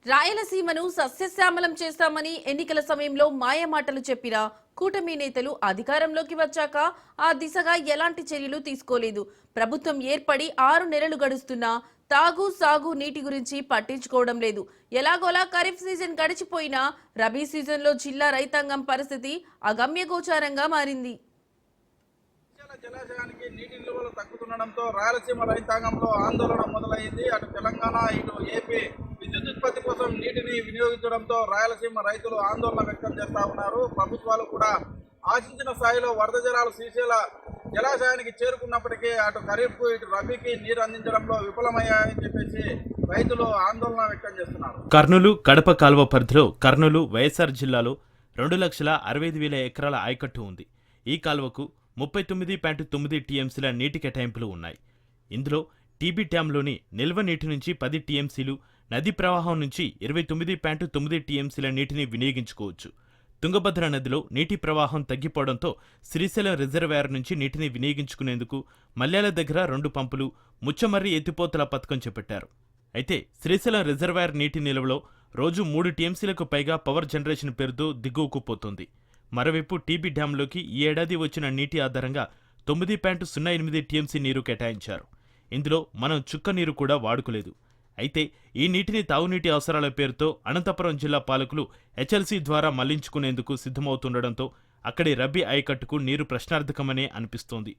రాయలసీమను సస్యశ్యామలం చేస్తామని ఎన్నికల సమయంలో మాయమాటలు చెప్పిన కూటమి నేతలు అధికారంలోకి వచ్చాక ఆ దిశగా ఎలాంటి చర్యలు తీసుకోలేదు. ప్రభుత్వం ఏర్పడి 6 నెలలు గడుస్తున్నా తాగు సాగు నీటి గురించి పట్టించుకోవడం లేదు. ఎలాగోలా ఖరీఫ్ సీజన్ గడిచిపోయినా రబీ సీజన్లో జిల్లా రైతాంగం పరిస్థితి అగమ్యగోచారంగా మారింది. జలాశయానికి నీటి నిల్వలు తగ్గుతుండడంతో రాయలసీమ రైతాంగంలో ఆందోళన మొదలైంది. అటు తెలంగాణ ఇటు ఏపీ విద్యుత్ ఉత్పత్తి కోసం నీటిని వినియోగించడంతో రాయలసీమ రైతులు ఆందోళన వ్యక్తం చేస్తా ఉన్నారు. ప్రభుత్వాలు కూడా ఆశించిన స్థాయిలో వరద జలాలు శ్రీశైల జలాశయానికి చేరుకున్నప్పటికీ అటు ఖరీఫ్ ఇటు రబీకి నీరు అందించడంలో విఫలమయ్యాయని చెప్పేసి రైతులు ఆందోళన వ్యక్తం చేస్తున్నారు. కర్నూలు కడప కాల్వ పరిధిలో కర్నూలు వైఎస్ఆర్ జిల్లాలో 2,65,000 ఎకరాల ఆయకట్టు ఉంది. ఈ కాల్వకు 39.9 టీఎంసీల నీటి కేటాయింపులు ఉన్నాయి. ఇందులో టీబీ డ్యాంలోని నిల్వ నీటి నుంచి 10 టీఎంసీలు, నదీ ప్రవాహం నుంచి 29.9 టీఎంసీల నీటిని వినియోగించుకోవచ్చు. తుంగభద్ర నదిలో నీటి ప్రవాహం తగ్గిపోవడంతో శ్రీశైలం రిజర్వాయర్ నుంచి నీటిని వినియోగించుకునేందుకు మల్యాల దగ్గర 2 పంపులు, ముచ్చమర్రి ఎత్తిపోతల పథకం చేపట్టారు. అయితే శ్రీశైలం రిజర్వాయర్ నీటి నిల్వలో రోజు 3 టీఎంసీలకు పైగా పవర్ జనరేషన్ పేరుతో దిగువకు పోతోంది. మరోవైపు టీబీ డ్యాంలోకి ఈ ఏడాది వచ్చిన నీటి ఆధారంగా 9.08 టీఎంసీ నీరు కేటాయించారు. ఇందులో మనం చుక్క నీరు కూడా వాడుకోలేదు. అయితే ఈ నీటిని తాగునీటి అవసరాల పేరుతో అనంతపురం జిల్లా పాలకులు హెచ్ఎల్సీ ద్వారా మళ్లించుకునేందుకు సిద్ధమవుతుండటంతో అక్కడి రబీ ఆయకట్టుకు నీరు ప్రశ్నార్థకమనే అనిపిస్తోంది.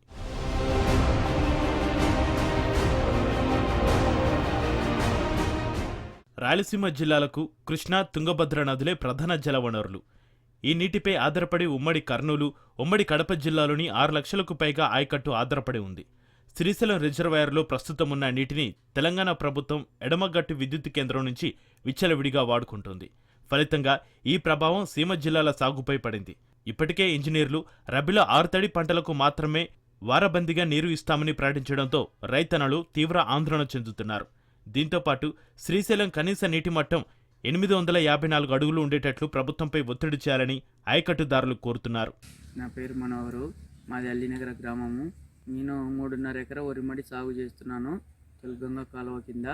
రాయలసీమ జిల్లాలకు కృష్ణా, తుంగభద్ర నదులే ప్రధాన జల వనరులు. ఈ నీటిపై ఆధారపడి ఉమ్మడి కర్నూలు, ఉమ్మడి కడప జిల్లాలోని 6 లక్షలకు పైగా ఆయకట్టు ఆధారపడి ఉంది. శ్రీశైలం రిజర్వాయర్లో ప్రస్తుతం ఉన్న నీటిని తెలంగాణ ప్రభుత్వం ఎడమగట్టు విద్యుత్ కేంద్రం నుంచి విచ్చలవిడిగా వాడుకుంటోంది. ఫలితంగా ఈ ప్రభావం సీమ జిల్లాల సాగుపై పడింది. ఇప్పటికే ఇంజనీర్లు రబీలో 6 తడి పంటలకు మాత్రమే వారబందీగా నీరు ఇస్తామని ప్రకటించడంతో రైతన్నలు తీవ్ర ఆందోళన చెందుతున్నారు. దీంతోపాటు శ్రీశైలం కనీస నీటి మట్టం 854 అడుగులు ఉండేటట్లు ప్రభుత్వంపై ఒత్తిడి చేయాలని ఆయకట్టుదారులు కోరుతున్నారు. నా పేరు మనోహరు, మాది అల్లినగర గ్రామము. నేను 3.5 ఎకరా వరిమడి సాగు చేస్తున్నాను. తెలుగంగ కాలువ కింద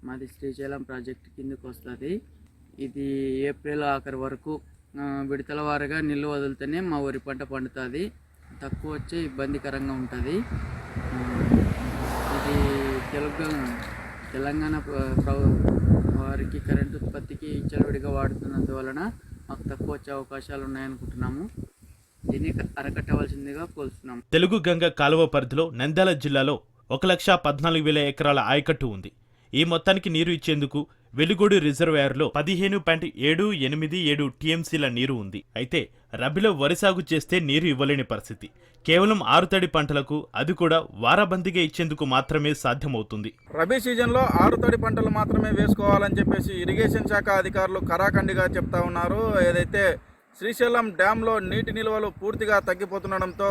మాది శ్రీశైలం ప్రాజెక్టు కిందకు వస్తుంది. ఇది ఏప్రిల్ ఆఖరి వరకు విడతల వారీగా నీళ్ళు వదిలితేనే మా వరి పంట పండుతుంది. తక్కువ వచ్చే ఇబ్బందికరంగా ఉంటుంది. ఇది తెలంగాణ వారికి కరెంటు ఉత్పత్తికి విచ్చలవిడిగా వాడుతున్నందువలన మాకు తక్కువ వచ్చే అవకాశాలు ఉన్నాయనుకుంటున్నాము. దీన్ని అరకట్టవలసిందిగా కోరుతున్నాము. తెలుగు గంగ కాలువ పరిధిలో నంద్యాల జిల్లాలో 1,14,000 ఎకరాల ఆయకట్టు ఉంది. ఈ మొత్తానికి నీరు ఇచ్చేందుకు వెలుగోడు రిజర్వాయర్లో 15.787 టీఎంసీల నీరు ఉంది. అయితే రబీలో వరి సాగు చేస్తే నీరు ఇవ్వలేని పరిస్థితి. కేవలం 6 తడి పంటలకు, అది కూడా వారబందీగా ఇచ్చేందుకు మాత్రమే సాధ్యమవుతుంది. రబీ సీజన్లో 6 తడి పంటలు మాత్రమే వేసుకోవాలని చెప్పేసి ఇరిగేషన్ శాఖ అధికారులు కరాఖండిగా చెప్తా ఉన్నారు. ఏదైతే శ్రీశైలం డ్యాంలో నీటి నిల్వలు పూర్తిగా తగ్గిపోతుండడంతో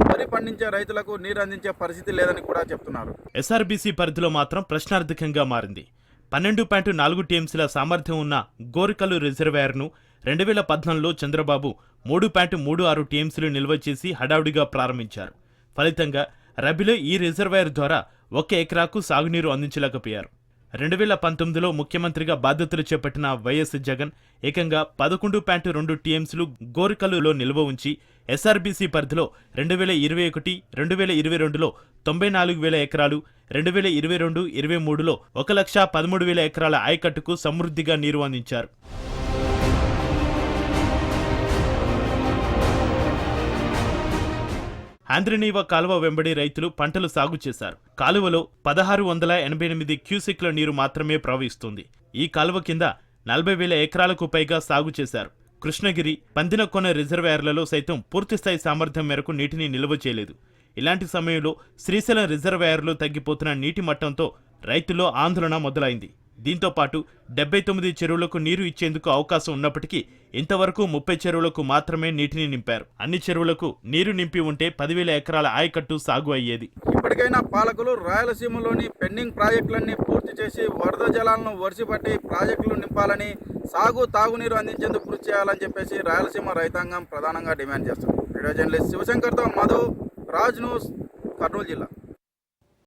వరి పండించే రైతులకు నీరు అందించే పరిస్థితి లేదని కూడా చెప్తున్నారు. ఎస్ఆర్బీసీ పరిధిలో మాత్రం ప్రశ్నార్థకంగా మారింది. 12.4 టీఎంసీల సామర్థ్యం ఉన్న గోరికల్లు రిజర్వాయర్ను 2014లో చంద్రబాబు 3.36 టీఎంసీలు నిల్వ చేసి హడావుడిగా ప్రారంభించారు. ఫలితంగా రబీలో ఈ రిజర్వాయర్ ద్వారా 1 ఎకరాకు సాగునీరు అందించలేకపోయారు. 2019లో ముఖ్యమంత్రిగా బాధ్యతలు చేపట్టిన వైఎస్ జగన్ ఏకంగా 11.2 టీఎంసీలు గోరికల్లులో నిల్వ ఉంచి ఎస్ఆర్బీసీ పరిధిలో 2021-2022లో 94,000 ఎకరాలు, 2022-23లో 1,13,000 ఎకరాల ఆయకట్టుకు సమృద్ధిగా నీరు అందించారు. ఆంధ్రనీవ కాలువ వెంబడి రైతులు పంటలు సాగు చేశారు. కాలువలో 1,688 క్యూసెక్ల నీరు మాత్రమే ప్రవహిస్తుంది. ఈ కాలువ కింద 40,000 ఎకరాలకు పైగా సాగు చేశారు. కృష్ణగిరి, పందినకొన రిజర్వాయర్లలో సైతం పూర్తిస్థాయి సామర్థ్యం మేరకు నీటిని నిల్వ చేయలేదు. ఇలాంటి సమయంలో శ్రీశైలం రిజర్వాయర్లో తగ్గిపోతున్న నీటి మట్టంతో రైతుల్లో ఆందోళన మొదలైంది. దీంతో పాటు 79 చెరువులకు నీరు ఇచ్చేందుకు అవకాశం ఉన్నప్పటికీ ఇంతవరకు 30 చెరువులకు మాత్రమే నీటిని నింపారు. అన్ని చెరువులకు నీరు నింపి ఉంటే 10,000 ఎకరాల ఆయకట్టు సాగు అయ్యేది. ఇప్పటికైనా పాలకులు రాయలసీమలోని పెండింగ్ ప్రాజెక్టులన్నీ పూర్తి చేసి వరద జలాలను వరిసిపట్టి ప్రాజెక్టులు నింపాలని, తాగునీరు అందించేందుకు కృషి చేయాలని చెప్పేసి రాయలసీమ రైతాంగం ప్రధానంగా డిమాండ్ చేస్తుంది. వీడియో జర్నలిస్ట్ శివశంకర్తో మధు, రాజ్ న్యూస్, కర్నూలు జిల్లా.